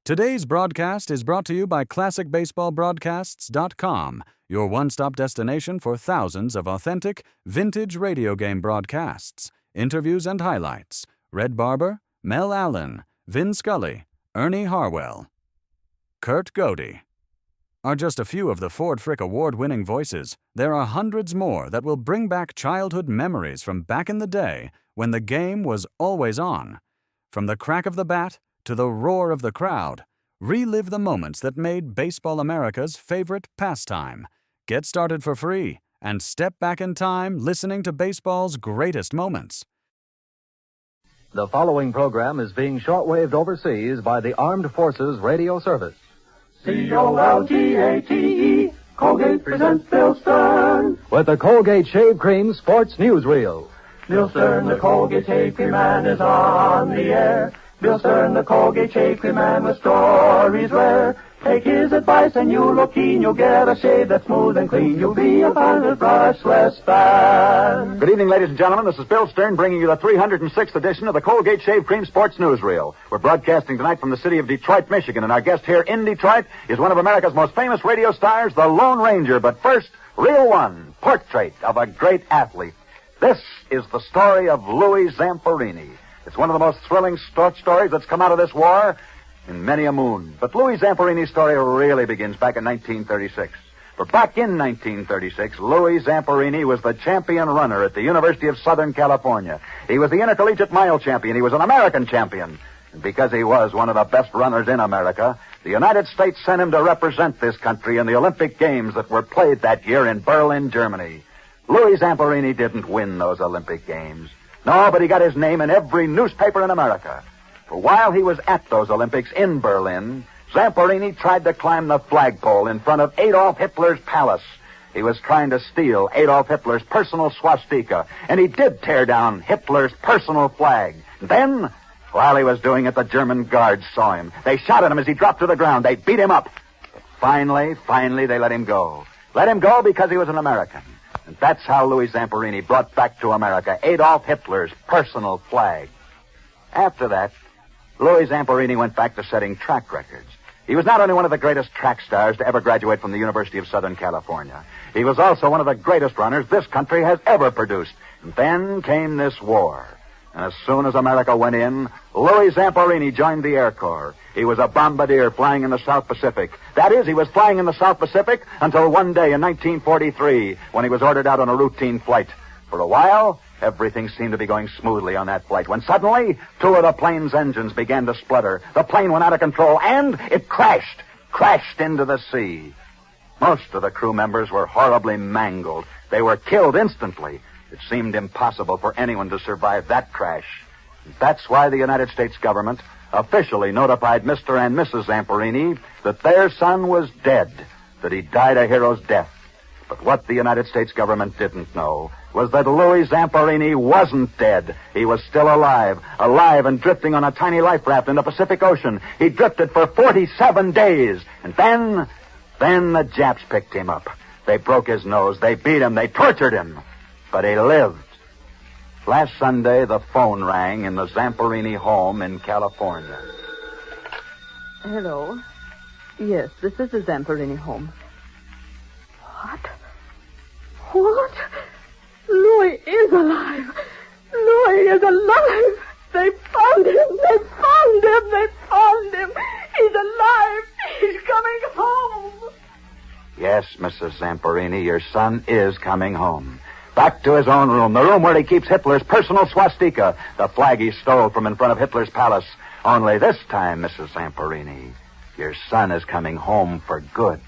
Today's broadcast is brought to you by ClassicBaseballBroadcasts.com, your one-stop destination for thousands of authentic, vintage radio game broadcasts, interviews and highlights. Red Barber, Mel Allen, Vin Scully, Ernie Harwell, Kurt Godey are just a few of the Ford Frick Award-winning voices. There are hundreds more that will bring back childhood memories from back in the day when the game was always on. From the crack of the bat to the roar of the crowd, relive the moments that made Baseball America's favorite pastime. Get started for free and step back in time listening to baseball's greatest moments. The following program is being shortwaved overseas by the Armed Forces Radio Service. Colgate, Colgate presents Bill Stern. With the Colgate Shave Cream Sports Newsreel. Bill Stern, the Colgate Shave Cream Man, is on the air. Bill Stern, the Colgate Shave Cream Man, with stories rare. Take his advice and you'll look keen. You'll get a shave that's smooth and clean. You'll be a pilot brushless fan. Good evening, ladies and gentlemen. This is Bill Stern bringing you the 306th edition of the Colgate Shave Cream Sports Newsreel. We're broadcasting tonight from the city of Detroit, Michigan, and our guest here in Detroit is one of America's most famous radio stars, the Lone Ranger. But first, Reel 1, Portrait of a Great Athlete. This is the story of Louis Zamperini. It's one of the most thrilling stories that's come out of this war in many a moon. But Louis Zamperini's story really begins back in 1936. For back in 1936, Louis Zamperini was the champion runner at the University of Southern California. He was the intercollegiate mile champion. He was an American champion. And because he was one of the best runners in America, the United States sent him to represent this country in the Olympic Games that were played that year in Berlin, Germany. Louis Zamperini didn't win those Olympic Games. No, but he got his name in every newspaper in America. For while he was at those Olympics in Berlin, Zamperini tried to climb the flagpole in front of Adolf Hitler's palace. He was trying to steal Adolf Hitler's personal swastika, and he did tear down Hitler's personal flag. Then, while he was doing it, the German guards saw him. They shot at him as he dropped to the ground. They beat him up. But finally, they let him go. Let him go because he was an American. And that's how Louis Zamperini brought back to America Adolf Hitler's personal flag. After that, Louis Zamperini went back to setting track records. He was not only one of the greatest track stars to ever graduate from the University of Southern California, he was also one of the greatest runners this country has ever produced. And then came this war. And as soon as America went in, Louis Zamperini joined the Air Corps. He was a bombardier flying in the South Pacific. That is, he was flying in the South Pacific until one day in 1943 when he was ordered out on a routine flight. For a while, everything seemed to be going smoothly on that flight when suddenly two of the plane's engines began to splutter. The plane went out of control and it crashed into the sea. Most of the crew members were horribly mangled. They were killed instantly. It seemed impossible for anyone to survive that crash. That's why the United States government officially notified Mr. and Mrs. Zamperini that their son was dead, that he died a hero's death. But what the United States government didn't know was that Louis Zamperini wasn't dead. He was still alive and drifting on a tiny life raft in the Pacific Ocean. He drifted for 47 days. And then the Japs picked him up. They broke his nose, they beat him, they tortured him. But he lived. Last Sunday, the phone rang in the Zamperini home in California. Hello. Yes, this is the Zamperini home. What? Louis is alive. Louis is alive. They found him. He's alive. He's coming home. Yes, Mrs. Zamperini, your son is coming home. Back to his own room, the room where he keeps Hitler's personal swastika, the flag he stole from in front of Hitler's palace. Only this time, Mrs. Zamperini, your son is coming home for good.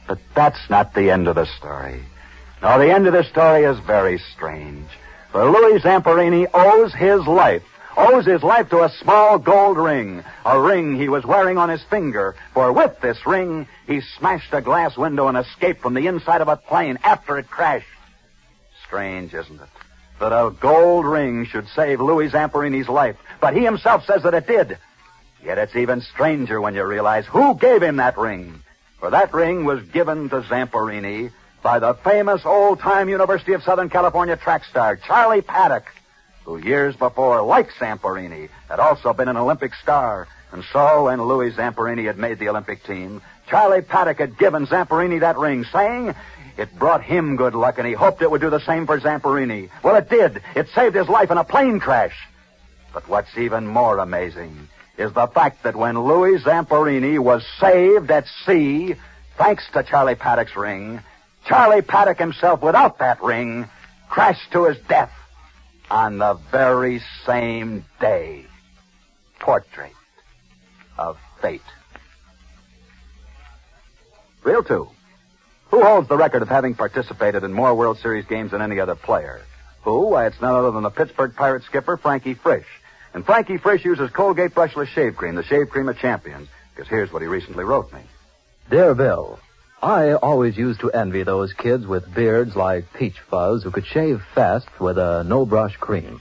But that's not the end of the story. No, the end of the story is very strange. For Louis Zamperini owes his life to a small gold ring, a ring he was wearing on his finger. For with this ring, he smashed a glass window and escaped from the inside of a plane after it crashed. Strange, isn't it, that a gold ring should save Louis Zamperini's life, but he himself says that it did. Yet it's even stranger when you realize who gave him that ring. For that ring was given to Zamperini by the famous old-time University of Southern California track star, Charlie Paddock, who years before, like Zamperini, had also been an Olympic star. And so, when Louis Zamperini had made the Olympic team, Charlie Paddock had given Zamperini that ring, saying it brought him good luck, and he hoped it would do the same for Zamperini. Well, it did. It saved his life in a plane crash. But what's even more amazing is the fact that when Louis Zamperini was saved at sea, thanks to Charlie Paddock's ring, Charlie Paddock himself, without that ring, crashed to his death on the very same day. Portrait of Fate. Reel 2. Who holds the record of having participated in more World Series games than any other player? Who? Why, it's none other than the Pittsburgh Pirates skipper, Frankie Frisch. And Frankie Frisch uses Colgate Brushless Shave Cream, the shave cream of champions, because here's what he recently wrote me. Dear Bill, I always used to envy those kids with beards like Peach Fuzz who could shave fast with a no-brush cream.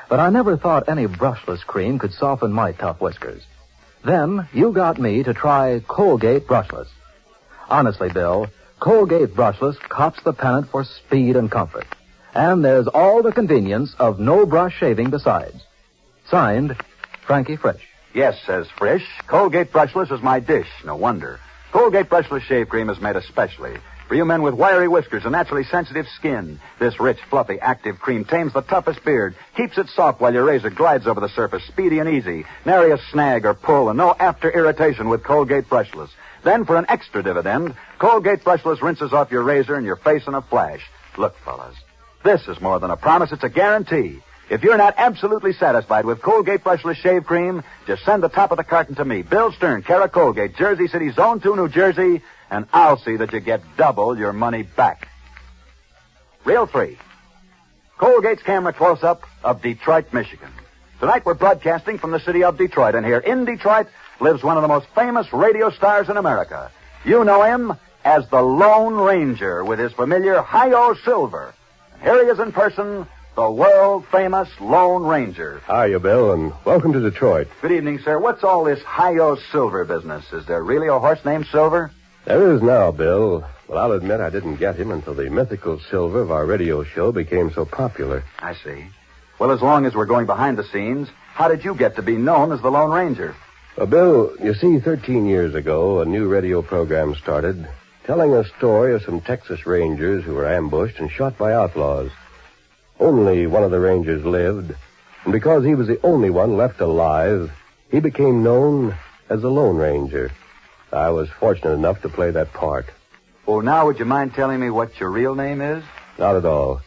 But I never thought any brushless cream could soften my tough whiskers. Then you got me to try Colgate Brushless. Honestly, Bill, Colgate Brushless cops the pennant for speed and comfort. And there's all the convenience of no-brush shaving besides. Signed, Frankie Frisch. Yes, says Frisch, Colgate Brushless is my dish. No wonder. Colgate Brushless Shave Cream is made especially for you men with wiry whiskers and naturally sensitive skin. This rich, fluffy, active cream tames the toughest beard, keeps it soft while your razor glides over the surface, speedy and easy. Nary a snag or pull, and no after irritation with Colgate Brushless. Then, for an extra dividend, Colgate Brushless rinses off your razor and your face in a flash. Look, fellas, this is more than a promise, it's a guarantee. If you're not absolutely satisfied with Colgate Brushless Shave Cream, just send the top of the carton to me, Bill Stern, care of Colgate, Jersey City, Zone 2, New Jersey, and I'll see that you get double your money back. Reel 3. Colgate's camera close-up of Detroit, Michigan. Tonight we're broadcasting from the city of Detroit, and here in Detroit lives one of the most famous radio stars in America. You know him as the Lone Ranger with his familiar Hi-Yo Silver. And here he is in person, the world-famous Lone Ranger. Hiya, Bill, and welcome to Detroit. Good evening, sir. What's all this Hi-Yo Silver business? Is there really a horse named Silver? There is now, Bill. Well, I'll admit I didn't get him until the mythical Silver of our radio show became so popular. I see. Well, as long as we're going behind the scenes, how did you get to be known as the Lone Ranger? Well, Bill, you see, 13 years ago, a new radio program started telling a story of some Texas Rangers who were ambushed and shot by outlaws. Only one of the Rangers lived, and because he was the only one left alive, he became known as the Lone Ranger. I was fortunate enough to play that part. Well, now, would you mind telling me what your real name is? Not at all.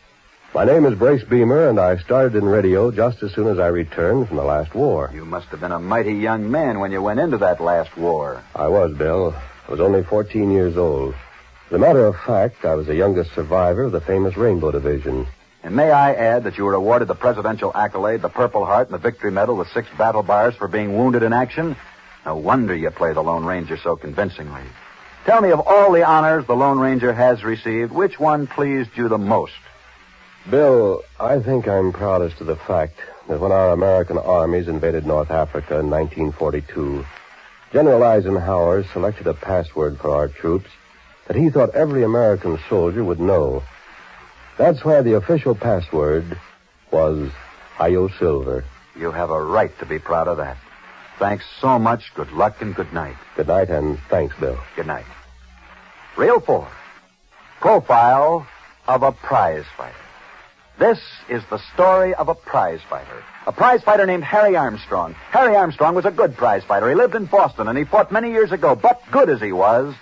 My name is Brace Beemer, and I started in radio just as soon as I returned from the last war. You must have been a mighty young man when you went into that last war. I was, Bill. I was only 14 years old. As a matter of fact, I was the youngest survivor of the famous Rainbow Division. And may I add that you were awarded the Presidential Accolade, the Purple Heart, and the Victory Medal with 6 battle bars for being wounded in action? No wonder you play the Lone Ranger so convincingly. Tell me, of all the honors the Lone Ranger has received, which one pleased you the most? Bill, I think I'm proudest of the fact that when our American armies invaded North Africa in 1942, General Eisenhower selected a password for our troops that he thought every American soldier would know. That's why the official password was Hi-Yo Silver. You have a right to be proud of that. Thanks so much. Good luck and good night. Good night, and thanks, Bill. Good night. Reel 4. Profile of a prize fighter. This is the story of a prize fighter. A prize fighter named Harry Armstrong. Harry Armstrong was a good prize fighter. He lived in Boston, and he fought many years ago. But good as he was,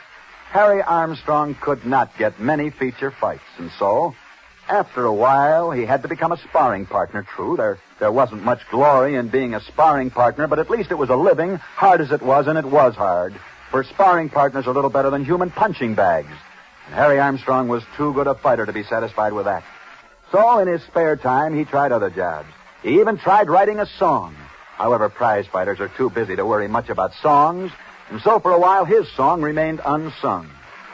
Harry Armstrong could not get many feature fights. And so, after a while, he had to become a sparring partner. True, there wasn't much glory in being a sparring partner, but at least it was a living, hard as it was, and it was hard. For sparring partners are little better than human punching bags. And Harry Armstrong was too good a fighter to be satisfied with that. So, in his spare time, he tried other jobs. He even tried writing a song. However, prize fighters are too busy to worry much about songs, and so for a while his song remained unsung.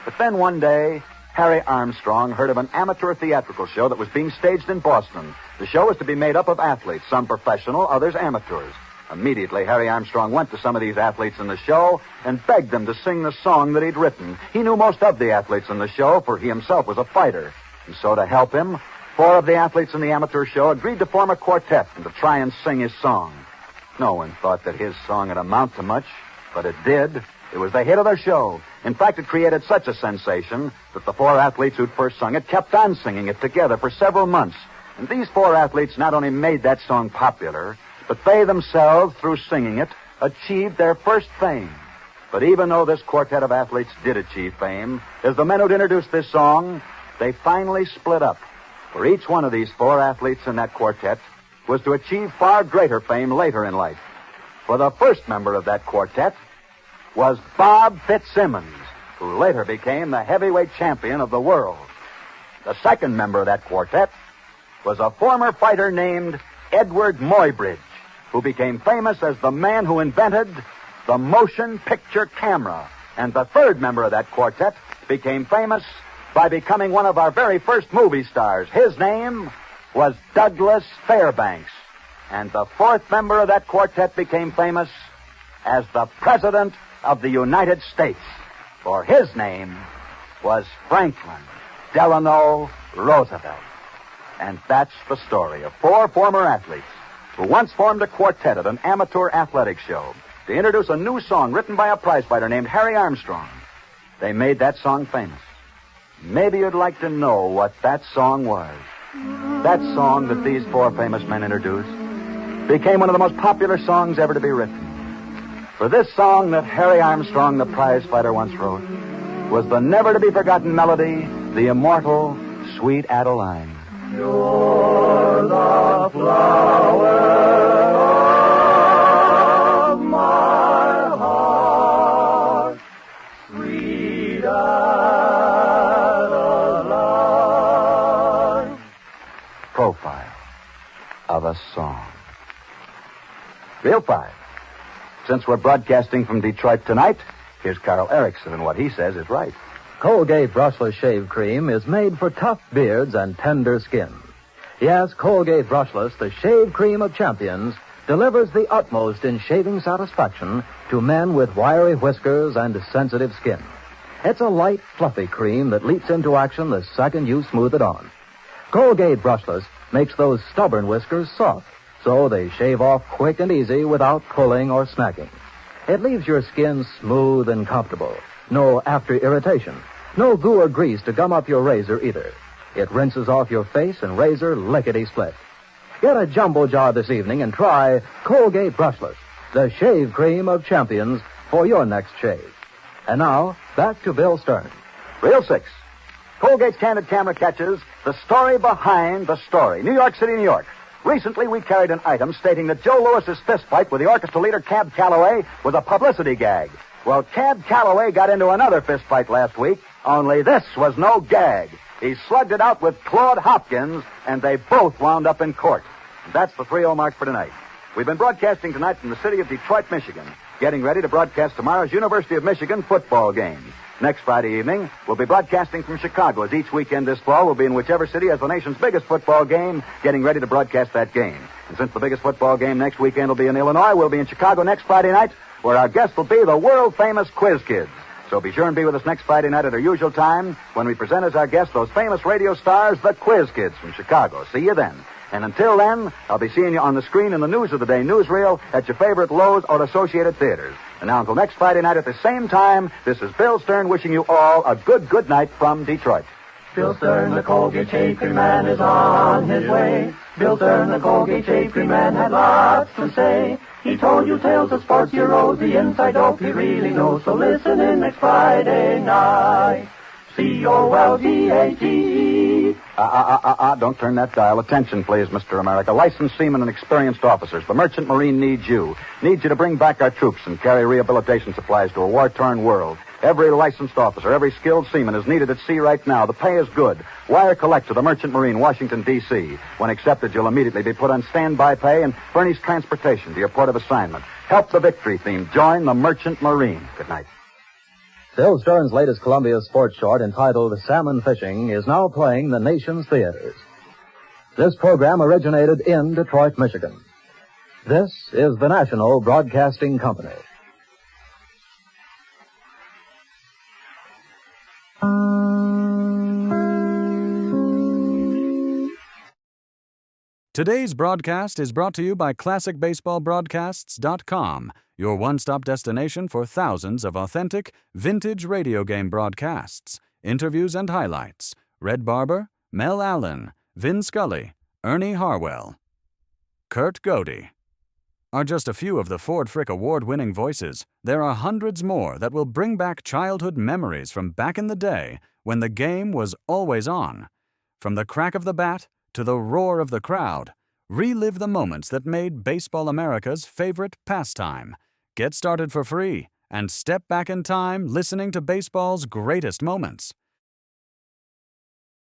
But then one day, Harry Armstrong heard of an amateur theatrical show that was being staged in Boston. The show was to be made up of athletes, some professional, others amateurs. Immediately, Harry Armstrong went to some of these athletes in the show and begged them to sing the song that he'd written. He knew most of the athletes in the show, for he himself was a fighter. And so to help him, 4 of the athletes in the amateur show agreed to form a quartet and to try and sing his song. No one thought that his song would amount to much, but it did. It was the hit of the show. In fact, it created such a sensation that the four athletes who'd first sung it kept on singing it together for several months. And these four athletes not only made that song popular, but they themselves, through singing it, achieved their first fame. But even though this quartet of athletes did achieve fame, as the men who'd introduced this song, they finally split up. For each one of these four athletes in that quartet was to achieve far greater fame later in life. For the first member of that quartet was Bob Fitzsimmons, who later became the heavyweight champion of the world. The second member of that quartet was a former fighter named Edward Muybridge, who became famous as the man who invented the motion picture camera. And the third member of that quartet became famous by becoming one of our very first movie stars. His name was Douglas Fairbanks. And the fourth member of that quartet became famous as the President of the United States. For his name was Franklin Delano Roosevelt. And that's the story of four former athletes who once formed a quartet at an amateur athletics show to introduce a new song written by a prizefighter named Harry Armstrong. They made that song famous. Maybe you'd like to know what that song was. That song that these four famous men introduced became one of the most popular songs ever to be written. For this song that Harry Armstrong, the prizefighter, once wrote was the never-to-be-forgotten melody, the immortal Sweet Adeline. You're the flower of my heart, sweet Adeline. Profile of a song. Reel 5. Since we're broadcasting from Detroit tonight, here's Carl Erickson, and what he says is right. Colgate Brushless Shave Cream is made for tough beards and tender skin. Yes, Colgate Brushless, the shave cream of champions, delivers the utmost in shaving satisfaction to men with wiry whiskers and sensitive skin. It's a light, fluffy cream that leaps into action the second you smooth it on. Colgate Brushless makes those stubborn whiskers soft, so they shave off quick and easy without pulling or snagging. It leaves your skin smooth and comfortable. No after irritation. No goo or grease to gum up your razor either. It rinses off your face and razor lickety-split. Get a jumbo jar this evening and try Colgate Brushless, the shave cream of champions for your next shave. And now, back to Bill Stern. Reel 6. Colgate's Candid Camera catches the story behind the story. New York City, New York. Recently, we carried an item stating that Joe Lewis's fistfight with the orchestra leader Cab Calloway was a publicity gag. Well, Cab Calloway got into another fistfight last week, only this was no gag. He slugged it out with Claude Hopkins, and they both wound up in court. And that's the 3-0 mark for tonight. We've been broadcasting tonight from the city of Detroit, Michigan, getting ready to broadcast tomorrow's University of Michigan football game. Next Friday evening, we'll be broadcasting from Chicago, as each weekend this fall we'll be in whichever city has the nation's biggest football game, getting ready to broadcast that game. And since the biggest football game next weekend will be in Illinois, we'll be in Chicago next Friday night, where our guests will be the world-famous Quiz Kids. So be sure and be with us next Friday night at our usual time when we present as our guests those famous radio stars, the Quiz Kids from Chicago. See you then. And until then, I'll be seeing you on the screen in the News of the Day newsreel at your favorite Lowe's or Associated Theaters. And now until next Friday night at the same time, this is Bill Stern wishing you all a good night from Detroit. Bill Stern, the Colgate Shave Cream Man, is on his way. Bill Stern, the Colgate Shave Cream Man, had lots to say. He told you tales of sports heroes, the inside dope he really knows. So listen in next Friday night. C-O-L-G-A-T. Don't turn that dial. Attention, please, Mr. America. Licensed seamen and experienced officers. The Merchant Marine needs you. Needs you to bring back our troops and carry rehabilitation supplies to a war-torn world. Every licensed officer, every skilled seaman is needed at sea right now. The pay is good. Wire collect to the Merchant Marine, Washington, D.C. When accepted, you'll immediately be put on standby pay and furnished transportation to your port of assignment. Help the victory theme. Join the Merchant Marine. Good night. Bill Stern's latest Columbia sports short entitled Salmon Fishing is now playing the nation's theaters. This program originated in Detroit, Michigan. This is the National Broadcasting Company. Today's broadcast is brought to you by ClassicBaseballBroadcasts.com, your one-stop destination for thousands of authentic, vintage radio game broadcasts, interviews and highlights. Red Barber, Mel Allen, Vin Scully, Ernie Harwell, Kurt Godey are just a few of the Ford Frick Award-winning voices. There are hundreds more that will bring back childhood memories from back in the day when the game was always on. From the crack of the bat to the roar of the crowd, relive the moments that made Baseball America's favorite pastime. Get started for free and step back in time listening to baseball's greatest moments.